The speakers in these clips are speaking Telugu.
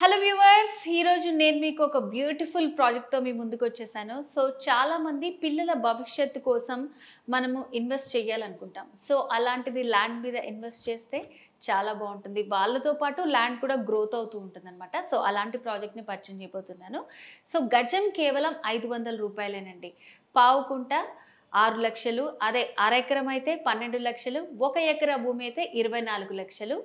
హలో వ్యూవర్స్, ఈరోజు నేను మీకు ఒక బ్యూటిఫుల్ ప్రాజెక్ట్తో మీ ముందుకు వచ్చేసాను. సో చాలామంది పిల్లల భవిష్యత్తు కోసం మనము ఇన్వెస్ట్ చేయాలనుకుంటాం. సో అలాంటిది ల్యాండ్ మీద ఇన్వెస్ట్ చేస్తే చాలా బాగుంటుంది. వాళ్ళతో పాటు ల్యాండ్ కూడా గ్రోత్ అవుతూ ఉంటుందన్నమాట. సో అలాంటి ప్రాజెక్ట్ని పరిచయం చేయబోతున్నాను. సో గజం కేవలం 500 రూపాయలేనండి. పావుకుంట 6 లక్షలు, అదే అరెకరం అయితే 12 లక్షలు, 1 ఎకరా భూమి అయితే 24 లక్షలు.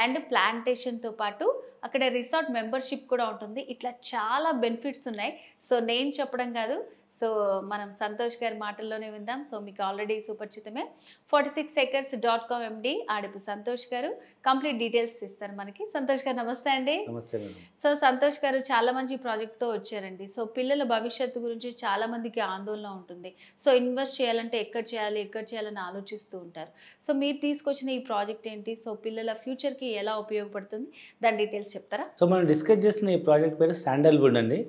అండ్ ప్లాంటేషన్తో పాటు అక్కడ రిసార్ట్ మెంబర్షిప్ కూడా ఉంటుంది. ఇట్లా చాలా బెనిఫిట్స్ ఉన్నాయి. సో నేను చెప్పడం కాదు, సో మనం సంతోష్ గారి మాటల్లోనే విందాం. సో మీకు ఆల్రెడీ సుపరిచితమే 46acres.com ఎండి ఆడిపు సంతోష్ గారు కంప్లీట్ డీటెయిల్స్ ఇస్తారు మనకి. సంతోష్ గారు నమస్తే అండి. నమస్తే. సో సంతోష్ గారు చాలా మంచి ప్రాజెక్ట్తో వచ్చారండి. సో పిల్లల భవిష్యత్తు గురించి చాలా మందికి ఆందోళన ఉంటుంది. సో ఇన్వెస్ట్ చేయాలంటే ఎక్కడ చేయాలని ఆలోచిస్తూ ఉంటారు. సో మీరు తీసుకొచ్చిన ఈ ప్రాజెక్ట్ ఏంటి? సో పిల్లల ఫ్యూచర్కి ఎలా ఉపయోగపడుతుంది, దాని డీటెయిల్స్ చెప్తారా? సో మనం డిస్కస్ చేస్తున్న ఈ ప్రాజెక్ట్ పేరు శాండల్వుడ్ అండి.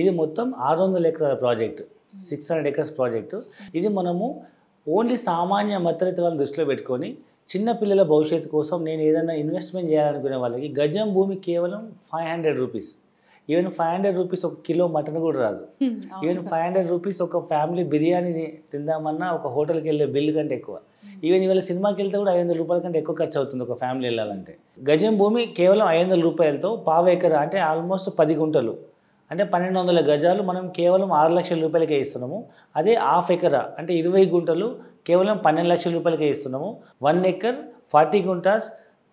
ఇది మొత్తం 600 ఎకరాల ప్రాజెక్ట్, 600 acres ప్రాజెక్టు. ఇది మనము ఓన్లీ సామాన్య మధ్యతరగతి వాళ్ళని దృష్టిలో పెట్టుకొని చిన్న పిల్లల భవిష్యత్తు కోసం నేను ఏదైనా ఇన్వెస్ట్మెంట్ చేయాలనుకునే వాళ్ళకి గజం భూమి కేవలం 500 రూపీస్. ఈవెన్ 500 రూపీస్ ఒక కిలో మటన్ కూడా రాదు. ఈవెన్ 500 రూపీస్ ఒక ఫ్యామిలీ బిర్యానీ తిందామన్నా ఒక హోటల్కి వెళ్ళే బిల్లు కంటే ఎక్కువ. ఈవెన్ ఇవాళ సినిమాకి వెళ్తే కూడా 500 రూపాయల కంటే ఎక్కువ ఖర్చు అవుతుంది ఒక ఫ్యామిలీ వెళ్ళాలంటే. గజం భూమి కేవలం 500 రూపాయలతో పావు ఎకరా అంటే ఆల్మోస్ట్ 10 గుంటలు అంటే 1200 గజాలు మనం కేవలం 6 లక్షల రూపాయలకే ఇస్తున్నాము. అదే హాఫ్ ఎకరా అంటే 20 గుంటలు కేవలం 12 లక్షల రూపాయలకే ఇస్తున్నాము. 1 ఎకర్ 40 గుంటాస్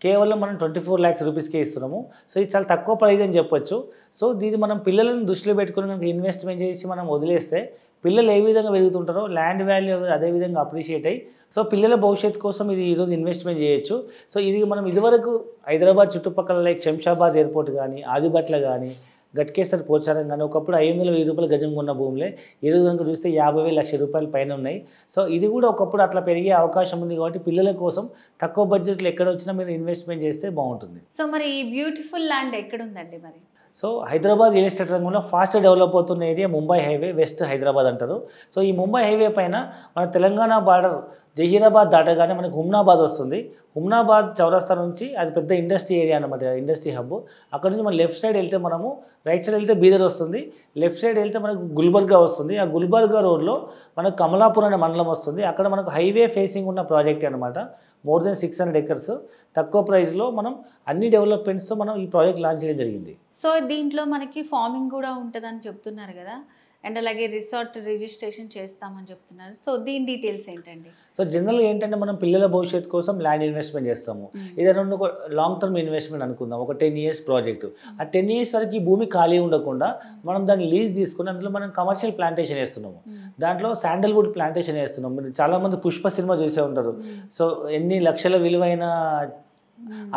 కేవలం మనం 24 lakhs రూపీస్కే ఇస్తున్నాము. సో ఇది చాలా తక్కువ ప్రైజ్ అని చెప్పొచ్చు. సో దీన్ని మనం పిల్లలను దృష్టిలో పెట్టుకుని కనుక ఇన్వెస్ట్మెంట్ చేసి మనం వదిలేస్తే పిల్లలు ఏ విధంగా పెరుగుతుంటారో ల్యాండ్ వాల్యూ అదే విధంగా అప్రిషియేట్ అయ్యి సో పిల్లల భవిష్యత్తు కోసం ఇది ఈరోజు ఇన్వెస్ట్మెంట్ చేయొచ్చు. సో ఇది మనం ఇదివరకు హైదరాబాద్ చుట్టుపక్కల లైక్ శంషాబాద్ ఎయిర్పోర్ట్ కానీ, ఆదిబట్ల కానీ, గట్కేసర్ పోచారం కానీ ఒకప్పుడు 500,000 రూపాయల గజం ఉన్న భూములే ఈరోజు కనుక చూస్తే 50,000 లక్షల రూపాయల పైన ఉన్నాయి. సో ఇది కూడా ఒకప్పుడు అట్లా పెరిగే అవకాశం ఉంది కాబట్టి పిల్లల కోసం తక్కువ బడ్జెట్లో ఎక్కడ వచ్చినా మీరు ఇన్వెస్ట్మెంట్ చేస్తే బాగుంటుంది. సో మరి ఈ బ్యూటిఫుల్ ల్యాండ్ ఎక్కడుందండి మరి? సో హైదరాబాద్ రియల్ ఎస్టేట్ రంగంలో ఫాస్ట్ డెవలప్ అవుతున్న area Mumbai highway, west Hyderabad అంటారు. సో ఈ ముంబై హైవే పైన మన తెలంగాణ బార్డర్ జహీరాబాద్ దాటగానే మనకు హుమ్నాబాద్ వస్తుంది. హుమ్నాబాద్ చౌరస్తా నుంచి అది పెద్ద ఇండస్ట్రీ ఏరియా అనమాట, ఇండస్ట్రీ హబ్. అక్కడ నుంచి మనం లెఫ్ట్ సైడ్ వెళ్తే మనము, రైట్ సైడ్ వెళ్తే బీదర్ వస్తుంది, లెఫ్ట్ సైడ్ వెళ్తే మనకు గుల్బర్గా వస్తుంది. ఆ గుల్బర్గా రోడ్లో మనకు కమలాపూర్ అనే మండలం వస్తుంది. అక్కడ మనకు హైవే ఫేసింగ్ ఉన్న ప్రాజెక్ట్ అనమాట. మోర్ దెన్ 600 acres తక్కువ ప్రైస్లో మనం అన్ని డెవలప్మెంట్స్తో మనం ఈ ప్రాజెక్ట్ లాంచ్ చేయడం జరిగింది. సో దీంట్లో మనకి ఫార్మింగ్ కూడా ఉంటుందని చెప్తున్నారు కదా, అండ్ అలాగే రిసార్ట్ రిజిస్ట్రేషన్ చేస్తామని చెప్తున్నారు. సో దీని డీటెయిల్స్ ఏంటండి? సో జనరల్గా ఏంటంటే మనం పిల్లల భవిష్యత్తు కోసం ల్యాండ్ ఇన్వెస్ట్మెంట్ చేస్తాము. ఏదైనా ఒక లాంగ్ టర్మ్ ఇన్వెస్ట్మెంట్ అనుకుందాం, ఒక 10 years ప్రాజెక్టు. ఆ 10 years వరకు ఈ భూమి ఖాళీ ఉండకుండా మనం దాన్ని లీజ్ తీసుకుని అందులో మనం కమర్షియల్ ప్లాంటేషన్ వేస్తున్నాము. దాంట్లో శాండల్వుడ్ ప్లాంటేషన్ వేస్తున్నాం. మీరు చాలామంది పుష్ప సినిమా చూసే ఉంటారు. సో ఎన్ని లక్షల విలువైన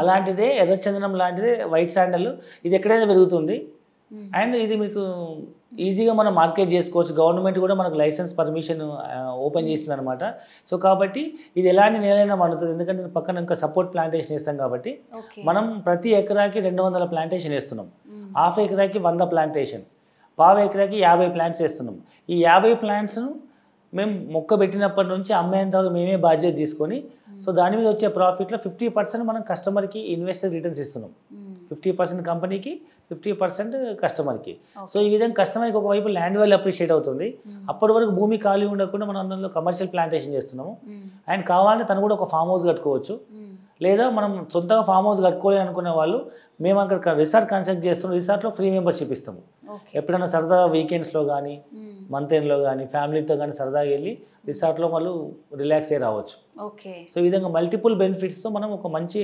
అలాంటిదే ఎర్రచందనం లాంటిదే వైట్ శాండల్. ఇది ఎక్కడైనా పెరుగుతుంది అండ్ ఇది మీకు ఈజీగా మనం మార్కెట్ చేసుకోవచ్చు. గవర్నమెంట్ కూడా మనకు లైసెన్స్ పర్మిషన్ ఓపెన్ చేసింది అనమాట. సో కాబట్టి ఇది ఎలాంటి నేలైనా పండుతుంది, ఎందుకంటే పక్కన ఇంకా సపోర్ట్ ప్లాంటేషన్ వేస్తాం కాబట్టి మనం ప్రతి ఎకరాకి 200 ప్లాంటేషన్ వేస్తున్నాం. హాఫ్ ఎకరాకి 100 ప్లాంటేషన్, పావు ఎకరాకి 50 ప్లాంట్స్ వేస్తున్నాం. ఈ 50 ప్లాంట్స్ను మేము మొక్క పెట్టినప్పటి నుంచి అమ్మేంత వరకు మేమే బాధ్యత తీసుకొని సో దాని మీద వచ్చే ప్రాఫిట్లో 50% మనం కస్టమర్కి ఇన్వెస్టర్ రిటర్న్స్ ఇస్తున్నాం. 50% కంపెనీకి, 50% కస్టమర్కి. సో ఈ విధంగా కస్టమర్కి ఒకవైపు ల్యాండ్ వాల్యూ అప్రిషియేట్ అవుతుంది. అప్పటి వరకు భూమి ఖాళీ ఉండకుండా మనం అందులో కమర్షియల్ ప్లాంటేషన్ చేస్తున్నాము. అండ్ కావాలంటే తను కూడా ఒక ఫామ్ హౌస్ కట్టుకోవచ్చు, లేదా మనం సొంతగా ఫామ్ హౌస్ కట్టుకోవాలి అనుకునే వాళ్ళు మేము అక్కడ రిసార్ట్ కన్స్ట్రక్ట్ చేస్తున్నాం. రిసార్ట్లో ఫ్రీ మెంబర్షిప్ ఇస్తాము. ఎప్పుడైనా సరదాగా వీకెండ్స్లో కానీ, మంత్ ఎండ్లో కానీ, ఫ్యామిలీతో కానీ సరదాగా వెళ్ళి రిసార్ట్లో వాళ్ళు రిలాక్స్ అయ్యి రావచ్చు. సో ఈ విధంగా మల్టిపుల్ బెనిఫిట్స్తో మనం ఒక మంచి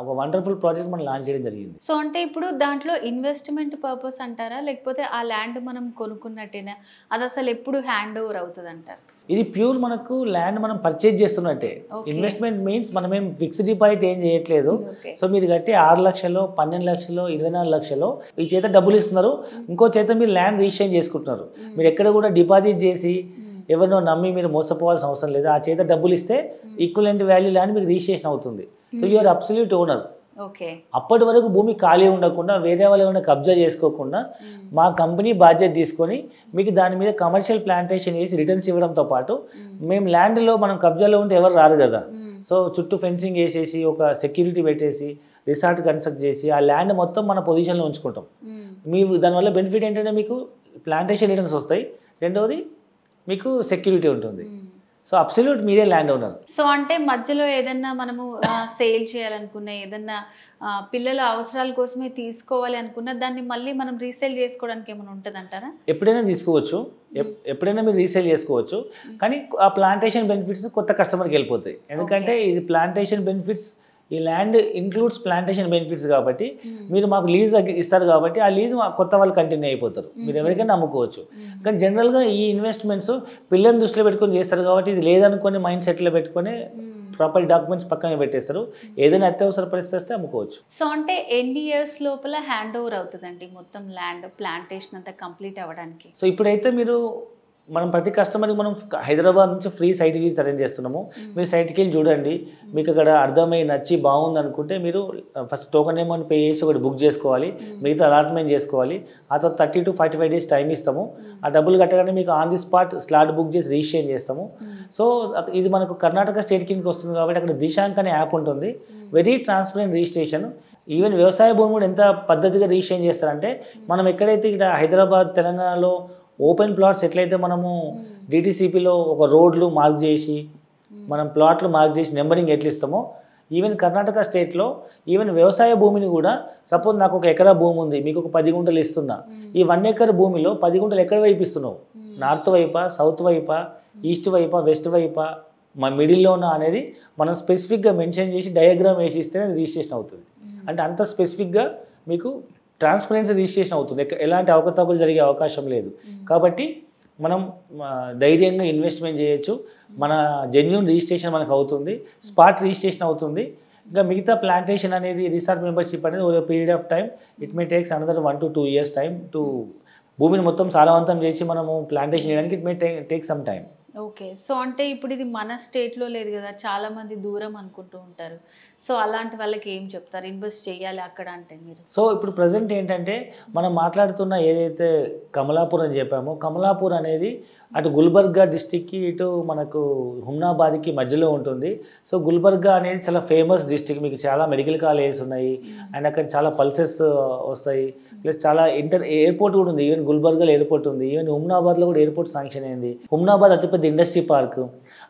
ఒక వండర్ఫుల్ ప్రాజెక్ట్ మనం లాంచ్ చేయడం జరిగింది. సో అంటే ఇప్పుడు దాంట్లో ఇన్వెస్ట్మెంట్ పర్పస్ అంటారా, లేకపోతే ఆ ల్యాండ్ మనం కొనుక్కున్నట్టేనా? అది అసలు ఎప్పుడు హ్యాండ్ ఓవర్ అవుతుంది అంటారు? ఇది ప్యూర్ మనకు ల్యాండ్ మనం పర్చేజ్ చేస్తున్నట్టే. ఇన్వెస్ట్మెంట్ మీన్స్ మనం ఏం ఫిక్స్డ్ డిపాజిట్ ఏం చేయట్లేదు. సో మీరు కట్టి 6 లక్షలు, 12 లక్షలు, 24 లక్షలు ఈ చేత డబ్బులు ఇస్తున్నారు, ఇంకో చేత మీరు ల్యాండ్ రిజిస్ట్రేషన్ చేసుకుంటున్నారు. మీరు ఎక్కడ కూడా డిపాజిట్ చేసి ఎవరినో నమ్మి మీరు మోసపోవాల్సిన అవసరం లేదు. ఆ చేత డబ్బులు ఇస్తే ఈక్వలెంట్ వాల్యూ ల్యాండ్ మీకు రిజిస్ట్రేషన్ అవుతుంది. So you're absolute owner. అప్పటి వరకు భూమి ఖాళీ ఉండకుండా వేరే వాళ్ళు ఏమైనా కబ్జా చేసుకోకుండా మా కంపెనీ బాధ్యత తీసుకొని మీకు దాని మీద కమర్షియల్ ప్లాంటేషన్ వేసి రిటర్న్స్ ఇవ్వడంతో పాటు మేము ల్యాండ్లో మనం కబ్జాలో ఉంటే ఎవరు రారు కదా. సో చుట్టూ ఫెన్సింగ్ వేసేసి ఒక సెక్యూరిటీ పెట్టేసి రిసార్ట్ కన్స్ట్రక్ట్ చేసి ఆ ల్యాండ్ మొత్తం మన పొజిషన్లో ఉంచుకుంటాం. దానివల్ల బెనిఫిట్ ఏంటంటే మీకు ప్లాంటేషన్ రిటర్న్స్ వస్తాయి, రెండవది మీకు సెక్యూరిటీ ఉంటుంది. సో అబ్సల్యూట్ మీరే ల్యాండ్ ఓనర్. సో అంటే మధ్యలో ఏదన్నా మనము సేల్ చేయాలనుకున్నా, ఏదన్నా పిల్లల అవసరాల కోసమే తీసుకోవాలి అనుకున్నా దాన్ని మళ్ళీ మనం రీసేల్ చేసుకోవడానికి ఏమైనా ఉంటుంది అంటారా? ఎప్పుడైనా తీసుకోవచ్చు, ఎప్పుడైనా మీరు రీసేల్ చేసుకోవచ్చు. కానీ ఆ ప్లాంటేషన్ బెనిఫిట్స్ కొత్త కస్టమర్కి వెళ్ళిపోతాయి. ఎందుకంటే ఇది ప్లాంటేషన్ బెనిఫిట్స్, ఈ ల్యాండ్ ఇంక్లూడ్స్ ప్లాంటేషన్ బెనిఫిట్స్ కాబట్టి మీరు మాకు లీజ్ ఇస్తారు కాబట్టి ఆ లీజ్ కొత్త వాళ్ళు కంటిన్యూ అయిపోతారు, మీరు ఎవరికైనా అమ్ముకోవచ్చు. కానీ జనరల్గా ఈ ఇన్వెస్ట్మెంట్స్ పిల్లల్ని దృష్టిలో పెట్టుకొని చేస్తారు కాబట్టి ఇది లేదనుకొని మైండ్ సెట్లో పెట్టుకొని ప్రాపర్ డాక్యుమెంట్స్ పక్కన పెట్టేస్తారు. ఏదైనా అత్యవసర పరిస్థితి వస్తే అమ్ముకోవచ్చు. సో అంటే ఎన్ని ఇయర్స్ లోపల హ్యాండ్ ఓవర్ అవుతుందండి మొత్తం ల్యాండ్ ప్లాంటేషన్ అంతా కంప్లీట్ అవ్వడానికి? సో ఇప్పుడైతే మనం ప్రతి కస్టమర్కి మనం హైదరాబాద్ నుంచి ఫ్రీ సైట్ విజిట్ అరేంజ్ చేస్తున్నాము. మీరు సైట్కి వెళ్ళి చూడండి, మీకు అక్కడ అర్థమై నచ్చి బాగుంది అనుకుంటే మీరు ఫస్ట్ టోకెన్ అమౌంట్ పే చేసి ఒకటి బుక్ చేసుకోవాలి, మిగతా అలాట్మెంట్ చేసుకోవాలి. ఆ తర్వాత 30 to 45 days టైం ఇస్తాము. ఆ డబ్బులు కట్టగానే మీకు on the spot slot book చేసి రిజిస్ట్రేషన్ చేస్తాము. సో ఇది మనకు కర్ణాటక స్టేట్ కిందకి వస్తుంది కాబట్టి అక్కడ దిశాంక్ అనే యాప్ ఉంటుంది, వెరీ ట్రాన్స్పరెంట్ రిజిస్ట్రేషన్. ఈవెన్ వ్యవసాయ భూమి కూడా ఎంత పద్ధతిగా రిజిస్ట్రేషన్ చేస్తారంటే మనం ఎక్కడైతే ఇక్కడ హైదరాబాద్ తెలంగాణలో ఓపెన్ ప్లాట్స్ ఎట్లయితే మనము డిటిసిపిలో ఒక రోడ్లు మార్క్ చేసి మనం ప్లాట్లు మార్క్ చేసి నెంబరింగ్ ఎట్లా ఇస్తామో, ఈవెన్ కర్ణాటక స్టేట్లో ఈవెన్ వ్యవసాయ భూమిని కూడా సపోజ్ నాకు 1 ఎకరా భూమి ఉంది, మీకు ఒక 10 గుంటలు ఇస్తున్నా, ఈ 1 ఎకర్ భూమిలో 10 గుంటలు ఎక్కడ వైపు ఇస్తున్నావు, నార్త్ వైపా, సౌత్ వైపా, ఈస్ట్ వైపా, వెస్ట్ వైపా, మా మిడిల్లోనా అనేది మనం స్పెసిఫిక్గా మెన్షన్ చేసి డయాగ్రామ్ వేసి ఇస్తేనే రిజిస్ట్రేషన్ అవుతుంది. అంటే అంత స్పెసిఫిక్గా మీకు ట్రాన్స్పరెన్సీ రిజిస్ట్రేషన్ అవుతుంది, ఎలాంటి అవకతవకలు జరిగే అవకాశం లేదు. కాబట్టి మనం ధైర్యంగా ఇన్వెస్ట్మెంట్ చేయొచ్చు, మన జెన్యూన్ రిజిస్ట్రేషన్ మనకు అవుతుంది, స్పాట్ రిజిస్ట్రేషన్ అవుతుంది. ఇంకా మిగతా ప్లాంటేషన్ అనేది రిసార్ట్ మెంబర్షిప్ అనేది ఒక period of time, it may takes another 1 to 2 years time to భూమిని మొత్తం సారవంతం చేసి మనము ప్లాంటేషన్ చేయడానికి it may take some time. Okay. So అంటే ఇప్పుడు ఇది మన స్టేట్లో లేదు కదా, చాలా మంది దూరం అనుకుంటూ ఉంటారు. సో అలాంటి వాళ్ళకి ఏం చెప్తారు, ఇన్వెస్ట్ చేయాలి అక్కడ అంటే మీరు? సో ఇప్పుడు ప్రజెంట్ ఏంటంటే మనం మాట్లాడుతున్న ఏదైతే కమలాపూర్ అని చెప్పామో, కమలాపూర్ అనేది అటు గుల్బర్గా డిస్టిక్కి ఇటు మనకు హుమ్నాబాద్కి మధ్యలో ఉంటుంది. సో గుల్బర్గా అనేది చాలా ఫేమస్ డిస్టిక్, మీకు చాలా మెడికల్ కాలేజెస్ ఉన్నాయి అండ్ అక్కడ చాలా పల్సెస్ వస్తాయి, ప్లస్ చాలా ఎయిర్పోర్ట్ కూడా ఉంది. ఈవెన్ గుల్బర్గాలో ఎయిర్పోర్ట్ ఉంది, ఈవెన్ హుమ్నాబాద్లో కూడా ఎయిర్పోర్ట్ శాంక్షన్ అయింది. హుమ్నాబాద్ అతిపెద్ద ఇండస్ట్రీ పార్క్.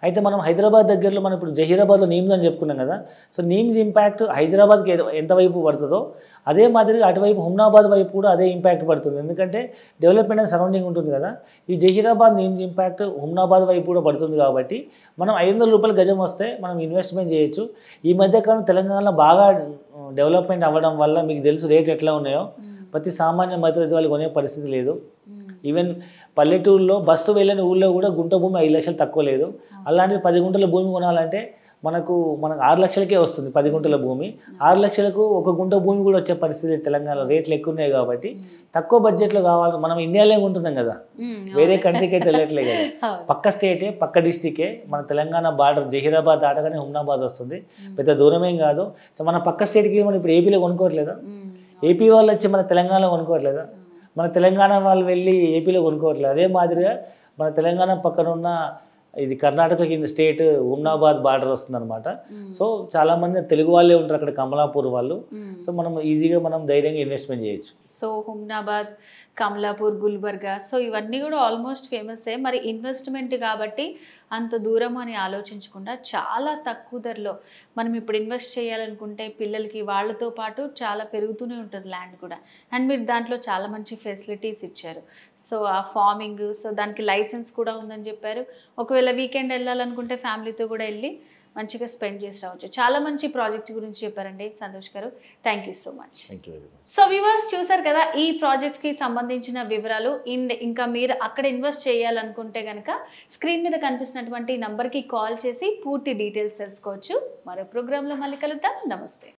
అయితే మనం హైదరాబాద్ దగ్గరలో మనం ఇప్పుడు జహీరాబాద్లో నీమ్స్ అని చెప్పుకున్నాం కదా, సో నీమ్స్ ఇంపాక్ట్ హైదరాబాద్కి ఎంత వైపు పడుతుందో అదే మాదిరిగా అటువైపు హుమ్నాబాద్ వైపు కూడా అదే ఇంపాక్ట్ పడుతుంది. ఎందుకంటే డెవలప్మెంట్ అండ్ సరౌండింగ్ ఉంటుంది కదా, ఈ జహీరాబాద్ నీమ్స్ ఇంపాక్ట్ హుమ్నాబాద్ వైపు కూడా పడుతుంది. కాబట్టి మనం 500 రూపాయల గజం వస్తే మనం ఇన్వెస్ట్మెంట్ చేయొచ్చు. ఈ మధ్యకాలం తెలంగాణలో బాగా డెవలప్మెంట్ అవ్వడం వల్ల మీకు తెలుసు రేట్లు ఎట్లా ఉన్నాయో, ప్రతి సామాన్య మధ్యతరగతి వాళ్ళు కొనే పరిస్థితి లేదు. ఈవెన్ పల్లెటూరులో బస్సు వెళ్ళని ఊళ్ళో కూడా గుంట భూమి 5 లక్షలు తక్కువ లేదు. అలాంటిది 10 గుంటల భూమి కొనాలంటే మనకు 6 లక్షలకే వస్తుంది 10 గుంటల భూమి. 6 లక్షలకు 1 గుంట భూమి కూడా వచ్చే పరిస్థితి తెలంగాణలో, రేట్లు ఎక్కువ ఉన్నాయి. కాబట్టి తక్కువ బడ్జెట్లో కావాలి. మనం ఇండియాలో ఉంటున్నాం కదా, వేరే కంట్రీకి అయితే వెళ్ళట్లే కదా, పక్క స్టేటే పక్క డిస్టికే. మన తెలంగాణ బార్డర్ జహీరాబాద్ దాటగానే హుమ్నాబాద్ వస్తుంది, పెద్ద దూరమేం కాదు. సో మన పక్క స్టేట్కి మనం ఇప్పుడు ఏపీలో కొనుక్కోవట్లేదా, ఏపీ వాళ్ళు వచ్చి మన తెలంగాణలో కొనుక్కోవట్లేదా, మన తెలంగాణ వాళ్ళు వెళ్ళి ఏపీలో కొనుక్కోవట్లేదు. అదే మాదిరిగా మన తెలంగాణ పక్కన ఉన్న ఇది కర్ణాటక కింద స్టేట్ హుమ్నాబాద్ బార్డర్ వస్తుంది అనమాట. సో చాలా మంది తెలుగు వాళ్ళే ఉంటారు అక్కడ, కమలాపూర్ వాళ్ళు. సో మనం ఈజీగా మనం ధైర్యంగా ఇన్వెస్ట్మెంట్ చేయొచ్చు. సో హుమ్నాబాద్, కమలాపూర్, గుల్బర్గా, సో ఇవన్నీ కూడా ఆల్మోస్ట్ ఫేమసే. మరి ఇన్వెస్ట్మెంట్ కాబట్టి అంత దూరం అని ఆలోచించకుండా చాలా తక్కువ ధరలో మనం ఇప్పుడు ఇన్వెస్ట్ చేయాలనుకుంటే పిల్లలకి వాళ్ళతో పాటు చాలా పెరుగుతూనే ఉంటుంది ల్యాండ్ కూడా. అండ్ మీరు దాంట్లో చాలా మంచి ఫెసిలిటీస్ ఇచ్చారు. సో ఆ ఫార్మింగ్, సో దానికి లైసెన్స్ కూడా ఉందని చెప్పారు. ఒకవేళ వీకెండ్ వెళ్ళాలనుకుంటే ఫ్యామిలీతో కూడా వెళ్ళి మంచిగా స్పెండ్ చేసి రావచ్చు. చాలా మంచి ప్రాజెక్ట్ గురించి చెప్పారండి సంతోష్ గారు. Thank you so much. So viewers చూసారు కదా ఈ ప్రాజెక్ట్కి సంబంధించిన వివరాలు. ఇంకా మీరు అక్కడ ఇన్వెస్ట్ చేయాలనుకుంటే కనుక స్క్రీన్ మీద కనిపిస్తున్నటువంటి నంబర్కి కాల్ చేసి పూర్తి డీటెయిల్స్ తెలుసుకోవచ్చు. మరో ప్రోగ్రాంలో మళ్ళీ కలుద్దాం. నమస్తే.